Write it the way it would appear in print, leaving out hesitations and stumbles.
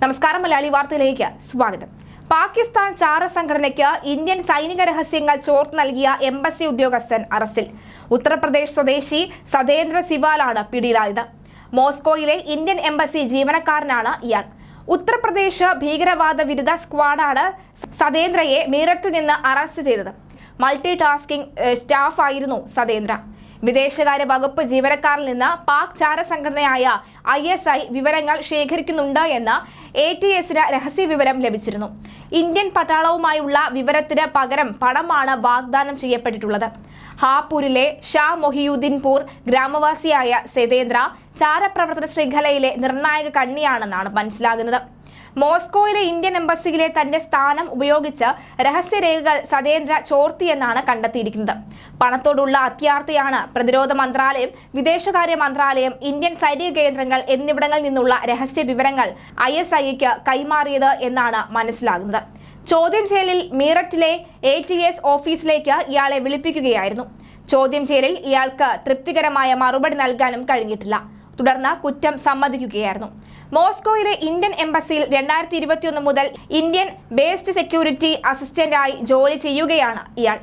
നമസ്കാരം, മലയാളി വാർത്തയിലേക്ക് സ്വാഗതം. പാകിസ്ഥാൻ ചാര സംഘടനയ്ക്ക് ഇന്ത്യൻ സൈനിക രഹസ്യങ്ങൾ ചോർത്ത് നൽകിയ എംബസി ഉദ്യോഗസ്ഥൻ അറസ്റ്റിൽ. ഉത്തർപ്രദേശ് സ്വദേശി സതേന്ദ്ര സിവാലാണ് പിടിയിലായത്. മോസ്കോയിലെ ഇന്ത്യൻ എംബസി ജീവനക്കാരനാണ് ഇയാൾ. ഉത്തർപ്രദേശ് ഭീകരവാദ വിരുദ്ധ സ്ക്വാഡാണ് സതേന്ദ്രയെ മീററ്റിൽ നിന്ന് അറസ്റ്റ് ചെയ്തത്. മൾട്ടി ടാസ്കിംഗ് സ്റ്റാഫായിരുന്നു സതേന്ദ്ര. വിദേശകാര്യ വകുപ്പ് ജീവനക്കാരിൽ നിന്ന് പാക് ചാര സംഘടനയായ ISI വിവരങ്ങൾ ശേഖരിക്കുന്നുണ്ട് എന്ന് ATSന് രഹസ്യ വിവരം ലഭിച്ചിരുന്നു. ഇന്ത്യൻ പട്ടാളവുമായുള്ള വിവരത്തിന് പകരം പണമാണ് വാഗ്ദാനം ചെയ്യപ്പെട്ടിട്ടുള്ളത്. ഹാപൂരിലെ ഷാ മൊഹിയുദ്ദീൻപൂർ ഗ്രാമവാസിയായ സതേന്ദ്ര ചാരപ്രവർത്തന ശൃംഖലയിലെ നിർണായക കണ്ണിയാണെന്നാണ് മനസ്സിലാകുന്നത്. മോസ്കോയിലെ ഇന്ത്യൻ എംബസിയിലെ തന്റെ സ്ഥാനം ഉപയോഗിച്ച് രഹസ്യരേഖകൾ സതേന്ദ്ര ചോർത്തിയെന്നാണ് കണ്ടെത്തിയിരിക്കുന്നത്. പണത്തോടുള്ള അത്യാർത്തിയാണ് പ്രതിരോധ മന്ത്രാലയം, വിദേശകാര്യ മന്ത്രാലയം, ഇന്ത്യൻ സൈനിക കേന്ദ്രങ്ങൾ എന്നിവിടങ്ങളിൽ നിന്നുള്ള രഹസ്യ വിവരങ്ങൾ ISIക്ക് കൈമാറിയത് എന്നാണ് മനസ്സിലാകുന്നത്. ചോദ്യം ചെയ്യലിൽ മീററ്റിലെ ATS ഓഫീസിലേക്ക് ഇയാളെ വിളിപ്പിക്കുകയായിരുന്നു. ചോദ്യം ചെയ്യലിൽ ഇയാൾക്ക് തൃപ്തികരമായ മറുപടി നൽകാനും കഴിഞ്ഞിട്ടില്ല. തുടർന്ന് കുറ്റം സമ്മതിക്കുകയായിരുന്നു. മോസ്കോയിലെ ഇന്ത്യൻ എംബസിയിൽ 2021 മുതൽ ഇന്ത്യൻ ബേസ്ഡ് സെക്യൂരിറ്റി അസിസ്റ്റന്റായി ജോലി ചെയ്യുകയാണ് ഇയാൾ.